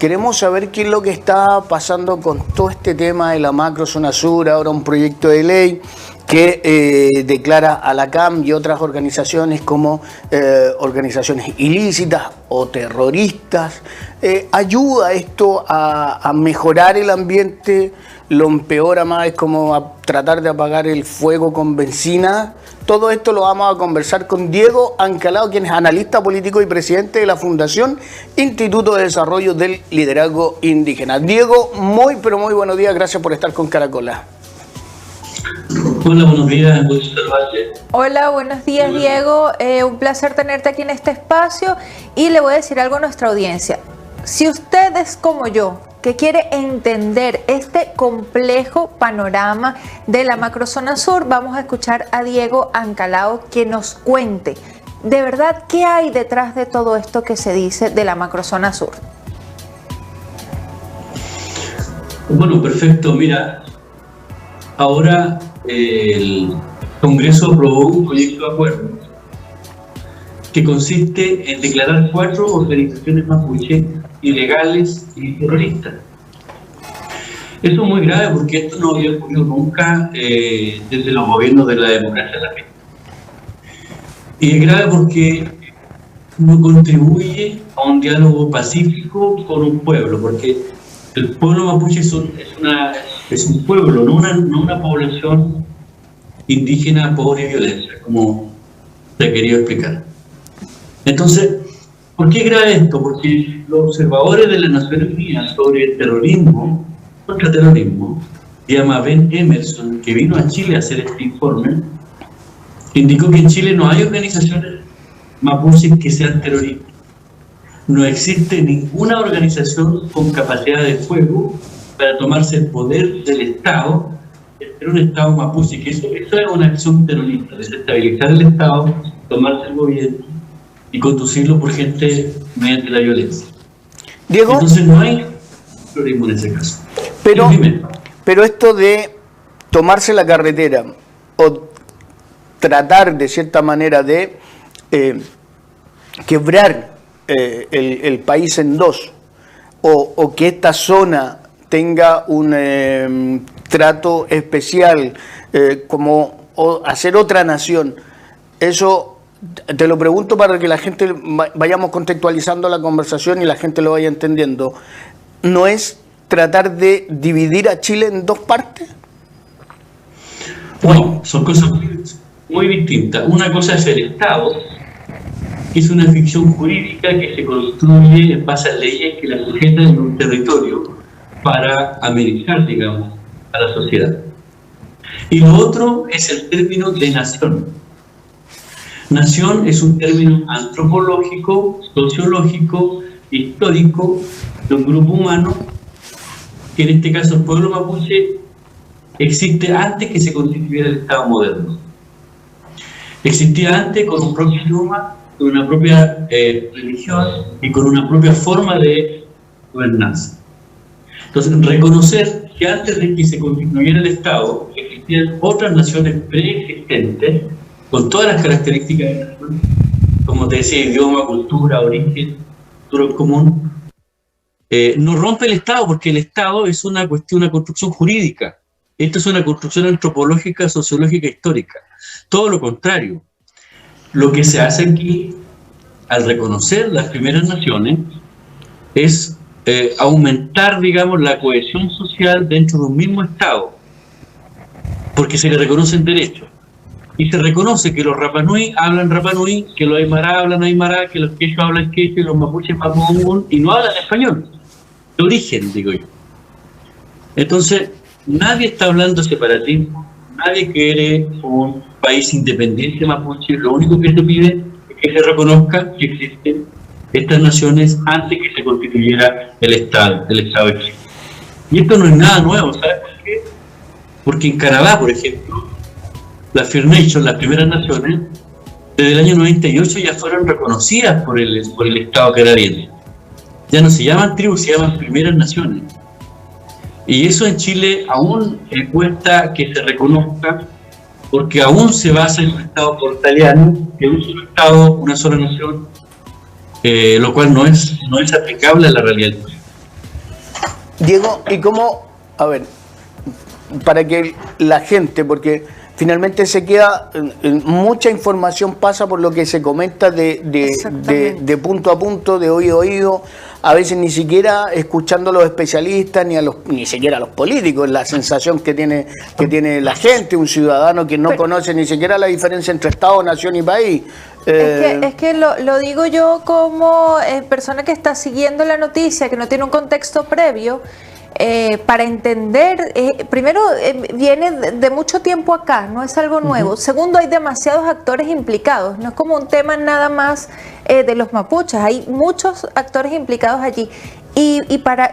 queremos saber qué es lo que está pasando con todo este tema de la macrozona sur, ahora un proyecto de ley que declara a la CAM y otras organizaciones como organizaciones ilícitas o terroristas. ¿Ayuda esto a mejorar el ambiente? ¿Lo empeora más? ¿Es como a tratar de apagar el fuego con benzina? Todo esto lo vamos a conversar con Diego Ancalao, quien es analista político y presidente de la Fundación Instituto de Desarrollo del Liderazgo Indígena. Diego, muy pero muy buenos días, gracias por estar con Caracola. Hola, buenos días, gusto saludarte. Hola, buenos días, Diego. Un placer tenerte aquí en este espacio y le voy a decir algo a nuestra audiencia. Si usted es como yo, que quiere entender este complejo panorama de la macrozona sur, vamos a escuchar a Diego Ancalao que nos cuente de verdad qué hay detrás de todo esto que se dice de la macrozona sur. Bueno, perfecto. Mira, ahora el Congreso aprobó un proyecto de acuerdo que consiste en declarar 4 organizaciones mapuche ilegales y terroristas. Eso es muy grave porque esto no había ocurrido nunca desde los gobiernos de la democracia también. Y es grave porque no contribuye a un diálogo pacífico con un pueblo, porque el pueblo mapuche es un pueblo, no una población indígena pobre y violenta, como te he querido explicar. Entonces, ¿por qué es grave esto? Porque los observadores de las Naciones Unidas sobre el terrorismo, contraterrorismo, se llama Ben Emerson, que vino a Chile a hacer este informe, indicó que en Chile no hay organizaciones mapuches que sean terroristas. No existe ninguna organización con capacidad de fuego para tomarse el poder del Estado, ser un Estado mapuche, que eso es una acción terrorista, desestabilizar el Estado, tomarse el gobierno y conducirlo por gente mediante la violencia. Diego, entonces no hay terrorismo en ese caso. Pero esto de tomarse la carretera o tratar de cierta manera de quebrar el país en dos, o que esta zona tenga un trato especial, o hacer otra nación, eso te lo pregunto para que la gente vayamos contextualizando la conversación y la gente lo vaya entendiendo. ¿No es tratar de dividir a Chile en dos partes? No, son cosas muy distintas. Una cosa es el Estado, que es una ficción jurídica que se construye en base a leyes que la sujetan en un territorio para amenizar, digamos, a la sociedad. Y lo otro es el término de nación. Nación es un término antropológico, sociológico, histórico de un grupo humano que en este caso el pueblo mapuche existe antes que se constituyera el Estado moderno. Existía antes con un propio idioma, con una propia religión y con una propia forma de gobernanza. Entonces, reconocer que antes de que se constituyera el Estado existían otras naciones preexistentes con todas las características de la nación, como te decía, idioma, cultura, origen, cultura común, no rompe el Estado, porque el Estado es una construcción jurídica. Esto es una construcción antropológica, sociológica, histórica. Todo lo contrario. Lo que se hace aquí, al reconocer las primeras naciones, es aumentar, digamos, la cohesión social dentro de un mismo Estado, porque se le reconocen derechos. Y se reconoce que los Rapanui hablan Rapanui, que los Aymara hablan Aymara, que los quechua hablan quechua, y los mapuches mapudungun, y no hablan español. De origen, digo yo. Entonces, nadie está hablando de separatismo, nadie quiere un país independiente mapuche, lo único que se pide es que se reconozca que existen estas naciones antes que se constituyera el Estado de Chile. Y esto no es nada nuevo, ¿sabes por qué? Porque en Canadá, por ejemplo, las First Nations, las primeras naciones, desde el año 98 ya fueron reconocidas por el Estado canadiense. Ya no se llaman tribus, se llaman primeras naciones. Y eso en Chile aún cuesta que se reconozca, porque aún se basa en un Estado portaliano, que es un solo Estado, una sola nación, lo cual no es aplicable a la realidad. Diego, ¿y cómo, a ver, para que la gente, porque finalmente se queda, mucha información pasa por lo que se comenta de punto a punto, de oído a oído, a veces ni siquiera escuchando a los especialistas, ni siquiera a los políticos, la sensación que tiene la gente, un ciudadano que no conoce ni siquiera la diferencia entre Estado, nación y país. Es que lo digo yo como persona que está siguiendo la noticia, que no tiene un contexto previo, para entender, primero viene de mucho tiempo acá, no es algo nuevo. Segundo, hay demasiados actores implicados, no es como un tema nada más de los mapuches, hay muchos actores implicados allí. Y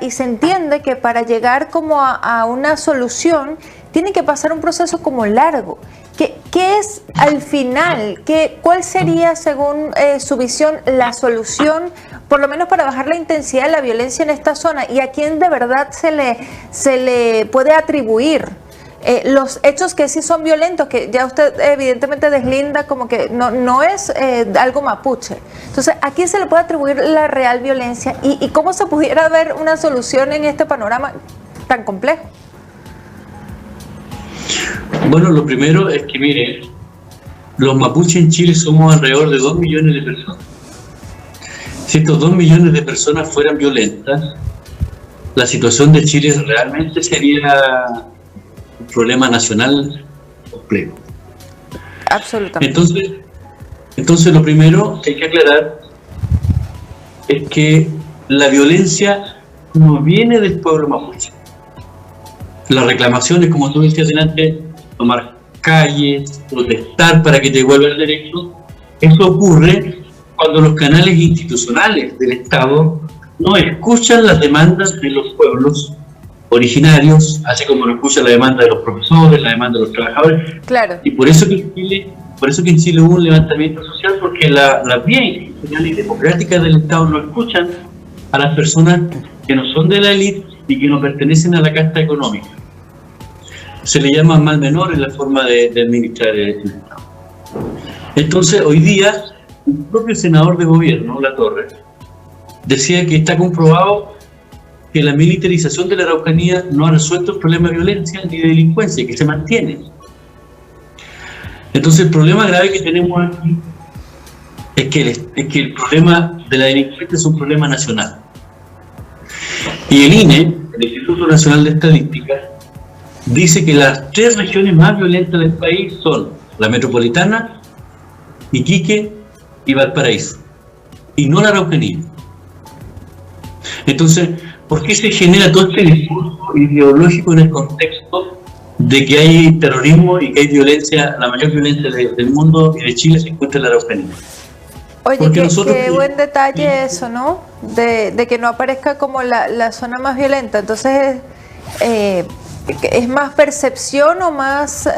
se entiende que para llegar como a una solución tiene que pasar un proceso como largo. ¿Qué es al final? ¿Cuál sería, según su visión, la solución, por lo menos para bajar la intensidad de la violencia en esta zona? ¿Y a quién de verdad se le puede atribuir los hechos que sí son violentos, que ya usted evidentemente deslinda como que no es algo mapuche? Entonces, ¿a quién se le puede atribuir la real violencia? ¿Y cómo se pudiera ver una solución en este panorama tan complejo? Bueno, lo primero es que, mire, los mapuches en Chile somos alrededor de 2 millones de personas. Si estos 2 millones de personas fueran violentas, la situación de Chile realmente sería un problema nacional complejo. Absolutamente. Entonces lo primero que hay que aclarar es que la violencia no viene del pueblo mapuche. Las reclamaciones, como tú decías delante, tomar calles, protestar para que te devuelvan el derecho, eso ocurre cuando los canales institucionales del Estado no escuchan las demandas de los pueblos originarios, así como no escuchan la demanda de los profesores, la demanda de los trabajadores. Claro. Y por eso que en Chile hubo un levantamiento social, porque las vías institucionales y democráticas del Estado no escuchan a las personas que no son de la élite y que no pertenecen a la casta económica. Se le llama mal menor en la forma de administrar el Estado. Entonces, hoy día, el propio senador de gobierno, Latorre, decía que está comprobado que la militarización de la Araucanía no ha resuelto el problema de violencia ni de delincuencia, que se mantiene. Entonces, el problema grave que tenemos aquí es que el problema de la delincuencia es un problema nacional. Y el INE, el Instituto Nacional de Estadística, dice que las 3 regiones más violentas del país son la metropolitana, Iquique y Valparaíso, y no la Araucanía. Entonces, ¿por qué se genera todo este discurso ideológico en el contexto de que hay terrorismo y que hay violencia, la mayor violencia del mundo y de Chile se encuentra en la Araucanía? Oye, qué buen detalle eso, ¿no? De que no aparezca como la zona más violenta. Entonces, ¿es más percepción o más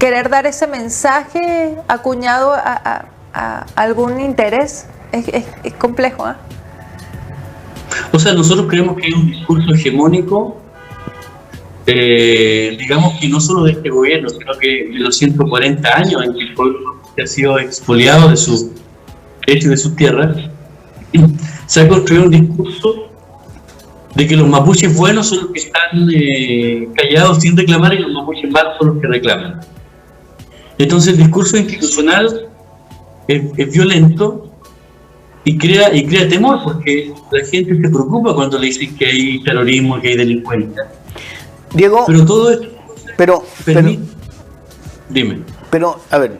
querer dar ese mensaje acuñado a algún interés? Es complejo, ¿eh? O sea, nosotros creemos que hay un discurso hegemónico, digamos que no solo de este gobierno, sino que de los 140 años en que el pueblo ha sido expoliado de sus derechos y de sus tierras, se ha construido un discurso de que los mapuches buenos son los que están callados sin reclamar y los mapuches malos son los que reclaman. Entonces el discurso institucional es violento y crea temor, porque la gente se preocupa cuando le dicen que hay terrorismo, que hay delincuencia. Diego, pero todo esto dime. Pero, a ver,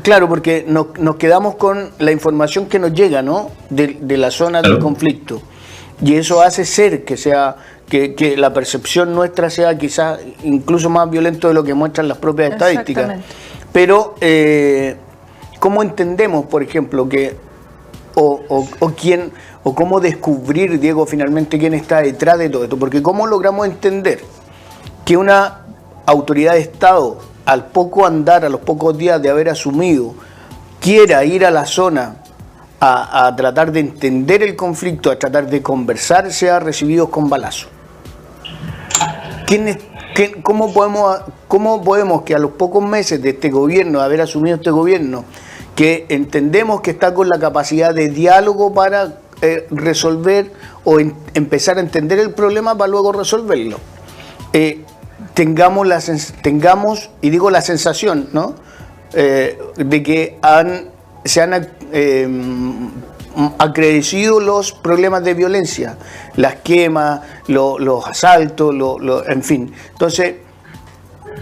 claro, porque nos quedamos con la información que nos llega, ¿no? De la zona del conflicto. Y eso hace ser que la percepción nuestra sea quizás incluso más violento de lo que muestran las propias estadísticas. Pero, ¿cómo entendemos, por ejemplo, o cómo descubrir, Diego, finalmente quién está detrás de todo esto? Porque ¿cómo logramos entender que una autoridad de Estado, al poco andar, a los pocos días de haber asumido, quiera ir a la zona a tratar de entender el conflicto, a tratar de conversar, sea recibidos con balazo? ¿Cómo podemos que a los pocos meses de este gobierno, de haber asumido este gobierno, que entendemos que está con la capacidad de diálogo para resolver o empezar a entender el problema para luego resolverlo. Tengamos, y digo la sensación, ¿no? De que se han acrecido los problemas de violencia, las quemas, los asaltos, en fin. Entonces,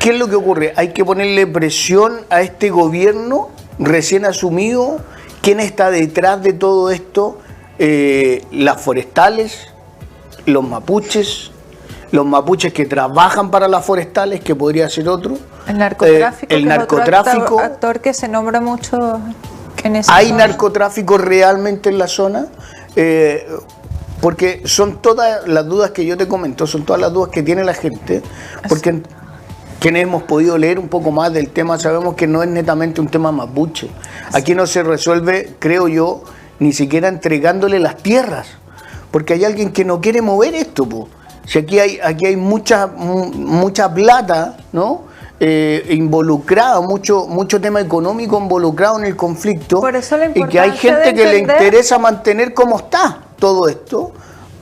¿qué es lo que ocurre? Hay que ponerle presión a este gobierno recién asumido. ¿Quién está detrás de todo esto? Las forestales, los mapuches que trabajan para las forestales, que podría ser otro. El narcotráfico. El narcotráfico. Otro actor que se nombra mucho en esa ¿Hay zona. narcotráfico realmente en la zona? Porque son todas las dudas que yo te comento, son todas las dudas que tiene la gente, porque quienes hemos podido leer un poco más del tema sabemos que no es netamente un tema mapuche. Aquí no se resuelve, creo yo, ni siquiera entregándole las tierras, porque hay alguien que no quiere mover esto, po. Si aquí hay mucha plata, ¿no? Involucrada, mucho tema económico involucrado en el conflicto. Por eso la y que hay gente que le interesa mantener como está todo esto,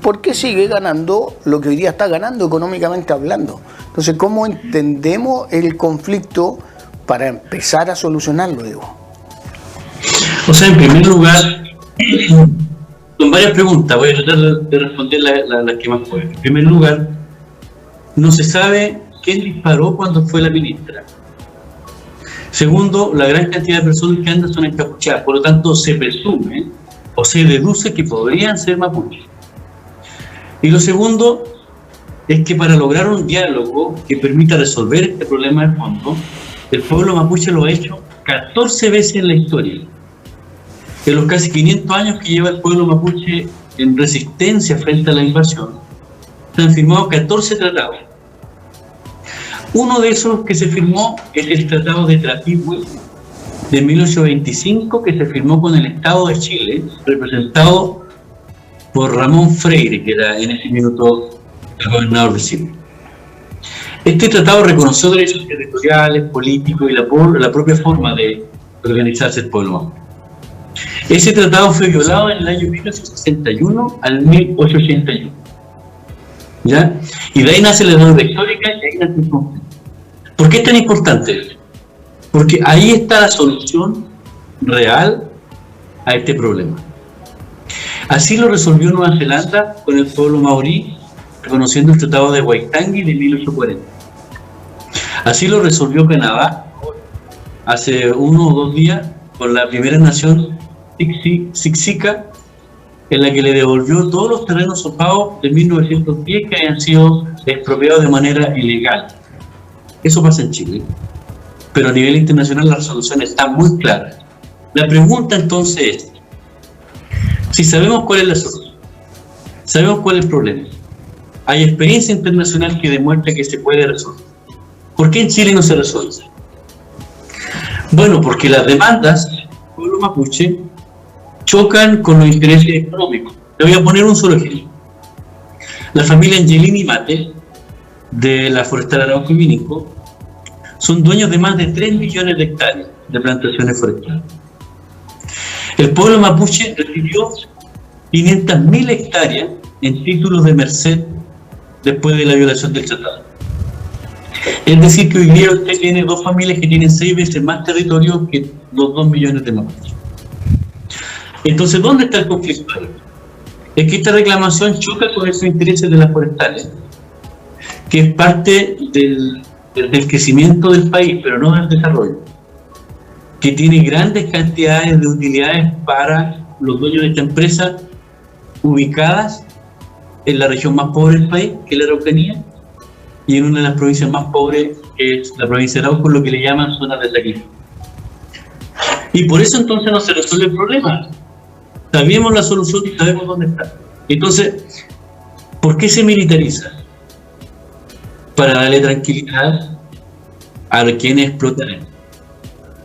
porque sigue ganando lo que hoy día está ganando económicamente hablando. Entonces, ¿cómo entendemos el conflicto para empezar a solucionarlo, digo? O sea, en primer lugar, son varias preguntas, voy a tratar de responder las que más puedo. En primer lugar, no se sabe quién disparó cuando fue la ministra. Segundo, la gran cantidad de personas que andan son encapuchadas, por lo tanto se presume o se deduce que podrían ser mapuches. Y lo segundo es que para lograr un diálogo que permita resolver este problema de fondo, el pueblo mapuche lo ha hecho 14 veces en la historia. En los casi 500 años que lleva el pueblo mapuche en resistencia frente a la invasión, se han firmado 14 tratados. Uno de esos que se firmó es el Tratado de Trapihue de 1825, que se firmó con el Estado de Chile, representado por Ramón Freire, que era en ese minuto el gobernador de Chile. Este tratado reconoció derechos territoriales, políticos y la propia forma de organizarse el pueblo mapuche. Ese tratado fue violado en el año 1861 al 1881. ¿Ya? Y de ahí nace la deuda histórica y ahí nace el conflicto. ¿Por qué es tan importante eso? Porque ahí está la solución real a este problema. Así lo resolvió Nueva Zelanda con el pueblo maorí, reconociendo el Tratado de Waitangi de 1840. Así lo resolvió Canadá hace 1 o 2 días con la primera nación Siksika, en la que le devolvió todos los terrenos ocupados de 1910 que habían sido expropiados de manera ilegal. Eso pasa en Chile, pero a nivel internacional la resolución está muy clara. La pregunta entonces es, si sabemos cuál es la solución, sabemos cuál es el problema, hay experiencia internacional que demuestra que se puede resolver, ¿por qué en Chile no se resuelve? Bueno, porque las demandas del pueblo mapuche chocan con los intereses económicos. Te voy a poner un solo ejemplo. La familia Angelini Mate, de la Forestal Arauco y Minico, son dueños de más de 3 millones de hectáreas de plantaciones forestales. El pueblo mapuche recibió 500.000 hectáreas en títulos de merced después de la violación del tratado. Es decir, que hoy día usted tiene 2 familias que tienen 6 veces más territorio que los 2 millones de mapuches. Entonces, ¿dónde está el conflicto ahí? Es que esta reclamación choca con esos intereses de las forestales, que es parte del crecimiento del país, pero no del desarrollo, que tiene grandes cantidades de utilidades para los dueños de esta empresa, ubicadas en la región más pobre del país, que es la Araucanía, y en una de las provincias más pobres, que es la provincia de Arauco, lo que le llaman zonas de sacrificio. Y por eso entonces no se resuelve el problema. Sabemos la solución y sabemos dónde está. Entonces, ¿por qué se militariza? Para darle tranquilidad a quienes explotan.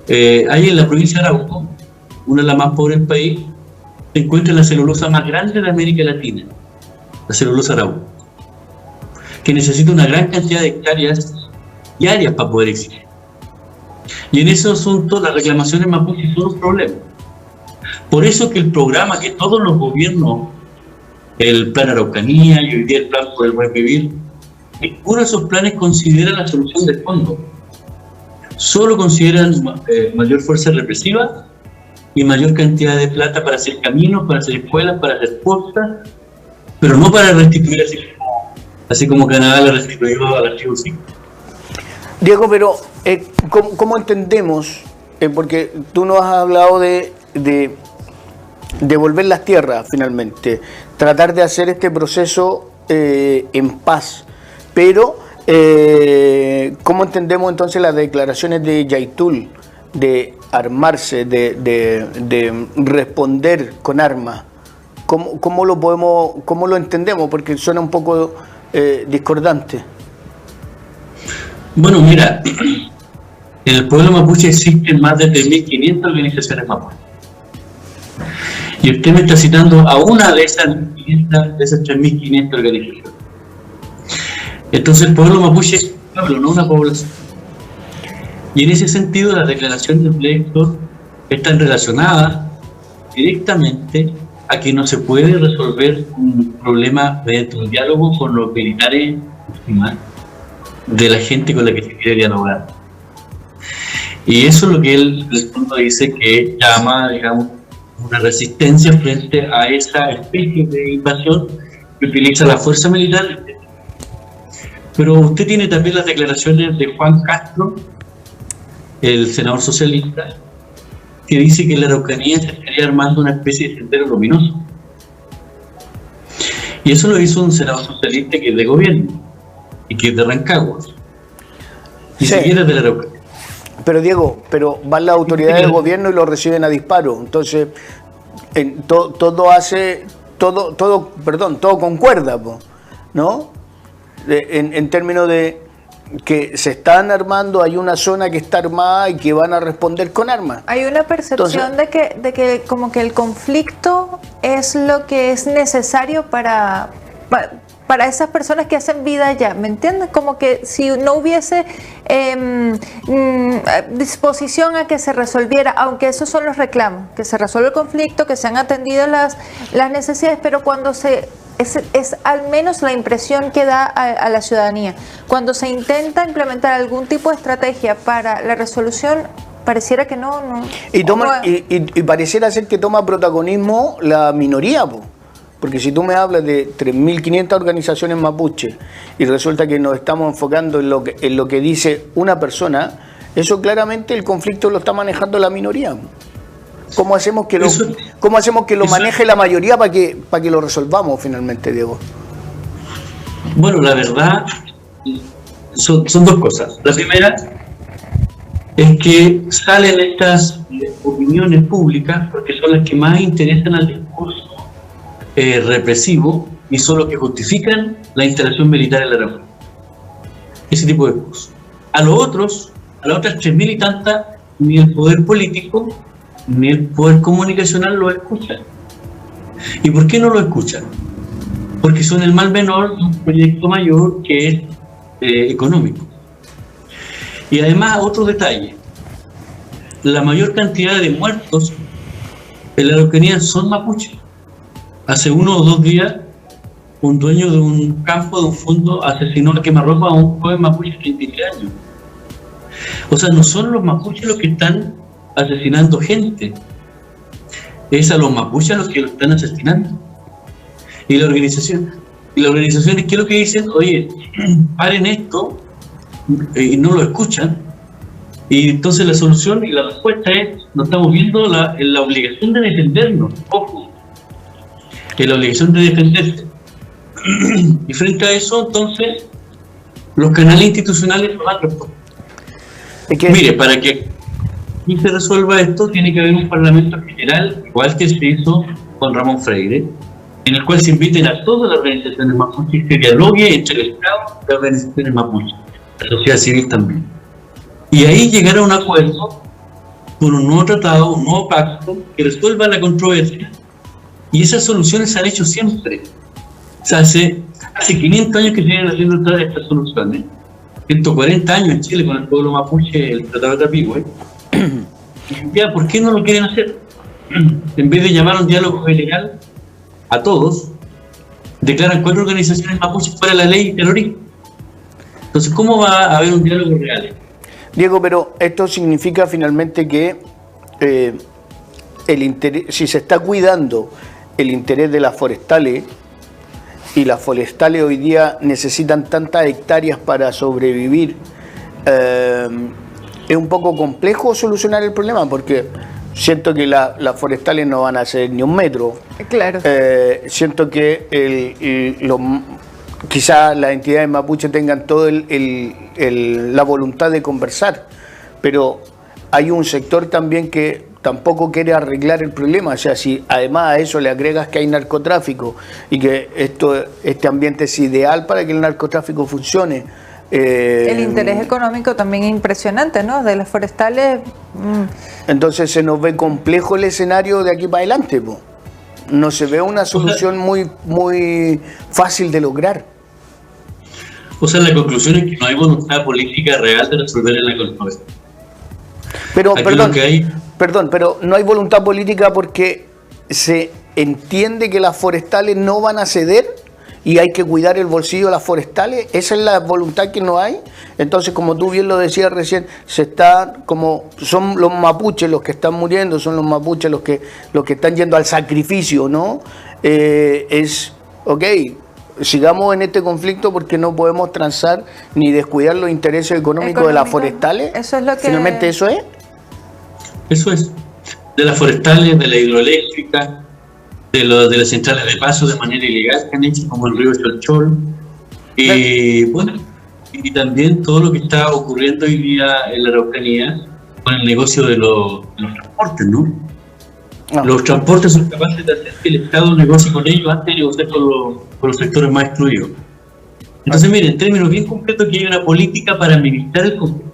Ahí en la provincia de Arauco, una de las más pobres del país, se encuentra la celulosa más grande de América Latina, la celulosa Arauco, que necesita una gran cantidad de hectáreas diarias para poder existir. Y en ese asunto las reclamaciones mapuches son un problema, Por eso que el programa que todos los gobiernos, el Plan Araucanía y hoy día el Plan por el Buen Vivir, ninguno de esos planes considera la solución de fondo. Solo consideran mayor fuerza represiva y mayor cantidad de plata para hacer caminos, para hacer escuelas, para hacer cosas, pero no para restituir así como Canadá le restituyó al Archivo 5. Diego, pero ¿cómo entendemos? Porque tú nos has hablado de devolver las tierras finalmente, tratar de hacer este proceso en paz, pero ¿cómo entendemos entonces las declaraciones de Yaitul de armarse, de responder con armas? ¿Cómo lo entendemos? Porque suena un poco discordante. Bueno, mira, en el pueblo mapuche existen más de 3.500 organizaciones mapuche. Y usted me está citando a una de esas 3.500 organizaciones. Entonces el pueblo mapuche es un pueblo, no una población. Y en ese sentido las declaraciones de Héctor están relacionadas directamente a que no se puede resolver un problema mediante un diálogo con los militares de la gente con la que se quiere dialogar. Y eso es lo que él en el fondo dice que llama, digamos, una resistencia frente a esa especie de invasión que utiliza la fuerza militar. Pero usted tiene también las declaraciones de Juan Castro, el senador socialista, que dice que en la Araucanía se estaría armando una especie de sendero luminoso. Y eso lo hizo un senador socialista que es de gobierno y que es de Rancagua. Ni siquiera es de la Araucanía. Pero Diego, van las autoridades del gobierno y lo reciben a disparo. Entonces, todo concuerda, ¿no? En términos de que se están armando, hay una zona que está armada y que van a responder con armas. Hay una percepción de que como que el conflicto es lo que es necesario para esas personas que hacen vida allá, ¿me entiendes? Como que si no hubiese disposición a que se resolviera, aunque esos son los reclamos, que se resuelva el conflicto, que se han atendido las necesidades, pero cuando es al menos la impresión que da a la ciudadanía. Cuando se intenta implementar algún tipo de estrategia para la resolución, pareciera que no. Y pareciera ser que toma protagonismo la minoría, porque si tú me hablas de 3.500 organizaciones mapuche y resulta que nos estamos enfocando en lo que dice una persona, eso claramente el conflicto lo está manejando la minoría. ¿Cómo hacemos que lo maneje la mayoría para que lo resolvamos finalmente, Diego? Bueno, la verdad son dos cosas. La primera es que salen estas opiniones públicas porque son las que más interesan al discurso represivo y son los que justifican la instalación militar en la Araucanía. Ese tipo de discurso. A las otras 3.000 y tantas, ni el poder político ni el poder comunicacional lo escuchan. ¿Y por qué no lo escuchan? Porque son el mal menor de un proyecto mayor que es económico. Y además, otro detalle: la mayor cantidad de muertos en la Araucanía son mapuches. Hace 1 o 2 días, un dueño de un campo, de un fondo, asesinó a quemarropa a un joven mapuche de 33 años. O sea, no son los mapuches los que están asesinando gente, es a los mapuches los que lo están asesinando. Y las organizaciones, ¿qué es lo que dicen? Oye, paren esto, y no lo escuchan. Y entonces la solución y la respuesta es: no estamos viendo la obligación de defendernos, ojo, que la obligación de defenderse. Y frente a eso, entonces, los canales institucionales no dan respuesta. Mire, para que se resuelva esto, tiene que haber un parlamento general, igual que se hizo con Ramón Freire, en el cual se inviten a todas las organizaciones mapuche y se dialogue entre el Estado y las organizaciones mapuche, la sociedad civil también. Y ahí llegar a un acuerdo con un nuevo tratado, un nuevo pacto que resuelva la controversia. Y esas soluciones se han hecho siempre. O sea, hace 500 años que se vienen haciendo todas estas soluciones. 140 años en Chile con el pueblo mapuche, el Tratado de Tapigüe. Ya, ¿por qué no lo quieren hacer? en vez de llamar a un diálogo ilegal a todos, declaran 4 organizaciones mapuches fuera de la ley terrorista. Entonces, ¿cómo va a haber un diálogo real? Diego, pero esto significa finalmente que el interés, si se está cuidando el interés de las forestales, y las forestales hoy día necesitan tantas hectáreas para sobrevivir, es un poco complejo solucionar el problema, porque siento que las forestales no van a hacer ni un metro. Claro. Siento que quizás las entidades mapuche tengan toda la voluntad de conversar, pero hay un sector también que tampoco quiere arreglar el problema. O sea, si además a eso le agregas que hay narcotráfico y que este ambiente es ideal para que el narcotráfico funcione. El interés económico también es impresionante, ¿no? De las forestales. Entonces se nos ve complejo el escenario de aquí para adelante, po. No se ve una solución muy fácil de lograr. O sea, la conclusión es que no hay voluntad política real de resolver la controversia. Pero, perdón, pero no hay voluntad política porque se entiende que las forestales no van a ceder y hay que cuidar el bolsillo de las forestales. Esa es la voluntad que no hay. Entonces, como tú bien lo decías recién, son los mapuches los que están muriendo, son los mapuches los que están yendo al sacrificio, ¿no? Sigamos en este conflicto porque no podemos transar ni descuidar los intereses económicos de las forestales. Eso es lo que... Finalmente eso es. Eso es. De las forestales, de la hidroeléctrica, de las centrales de paso de manera ilegal que han hecho, como el río Cholchol. Bueno, y también todo lo que está ocurriendo hoy día en la Araucanía con el negocio de los transportes, ¿no? Los transportes son capaces de hacer que el Estado negocie con ellos antes de negociar con los sectores más excluidos. Entonces, miren, en términos bien concretos, que hay una política para administrar el conflicto.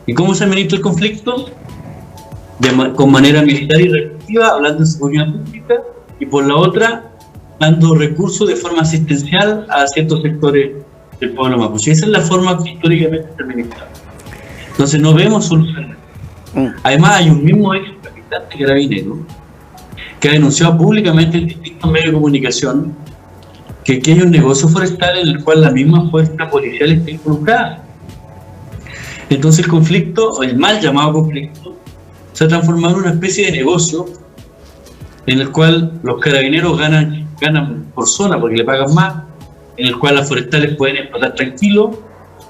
¿Y cómo se administra el conflicto? Con manera militar y reactiva, hablando de seguridad pública, y por la otra, dando recursos de forma asistencial a ciertos sectores del pueblo mapuche. Esa es la forma que históricamente se administra. Entonces, no vemos soluciones. Además, hay un mismo ex capitán de Carabineros que ha denunciado públicamente en distintos medios de comunicación que hay un negocio forestal en el cual la misma fuerza policial está involucrada. Entonces el conflicto, o el mal llamado conflicto, se ha transformado en una especie de negocio en el cual los carabineros ganan por zona porque le pagan más, en el cual las forestales pueden explotar tranquilos,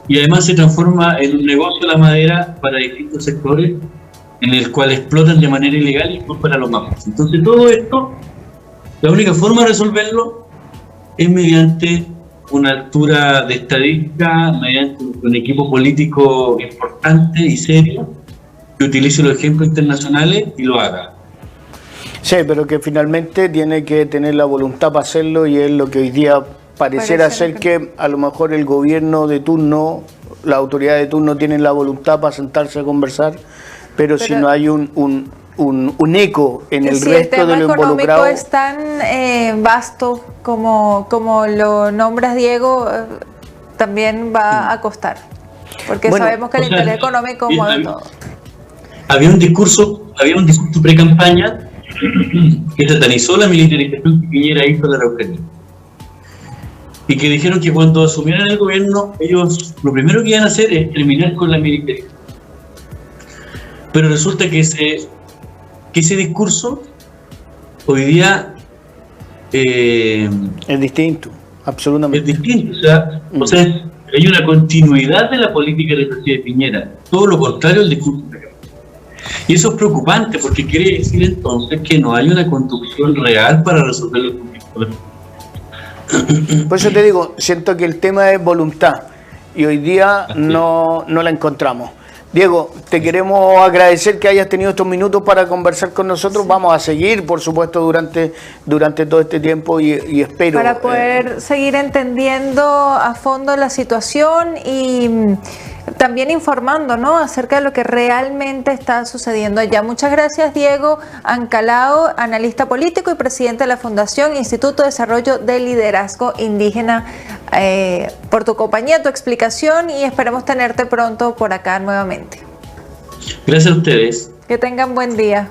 y además se transforma en un negocio la madera para distintos sectores en el cual explotan de manera ilegal y culpan a los mapuches. Entonces todo esto, la única forma de resolverlo es mediante una altura de estadística, mediante un equipo político importante y serio que utilice los ejemplos internacionales y lo haga. Sí, pero que finalmente tiene que tener la voluntad para hacerlo, y es lo que hoy día pareciera ser que a lo mejor el gobierno de turno, la autoridad de turno tienen la voluntad para sentarse a conversar, pero si no hay un eco en el resto de lo involucrado. Si el tema económico es tan vasto como lo nombras, Diego, también va a costar, porque sabemos que el interés económico mueve todo. Había un discurso pre-campaña que satanizó la militarización que Piñera hizo de la Araucanía, y que dijeron que cuando asumieran el gobierno, ellos lo primero que iban a hacer es terminar con la militarización. Pero resulta que ese discurso hoy día es distinto, absolutamente. Es distinto, o sea, hay una continuidad de la política represiva de Piñera, todo lo contrario al discurso de Piñera. Y eso es preocupante porque quiere decir entonces que no hay una conducción real para resolver los conflictos. Por eso te digo, siento que el tema es voluntad y hoy día no la encontramos. Diego, te queremos agradecer que hayas tenido estos minutos para conversar con nosotros. Sí. Vamos a seguir, por supuesto, durante todo este tiempo y espero... Para poder seguir entendiendo a fondo la situación y también informando, ¿no?, acerca de lo que realmente está sucediendo allá. Muchas gracias, Diego Ancalao, analista político y presidente de la Fundación Instituto de Desarrollo del Liderazgo Indígena, por tu compañía, tu explicación, y esperemos tenerte pronto por acá nuevamente. Gracias a ustedes. Que tengan buen día.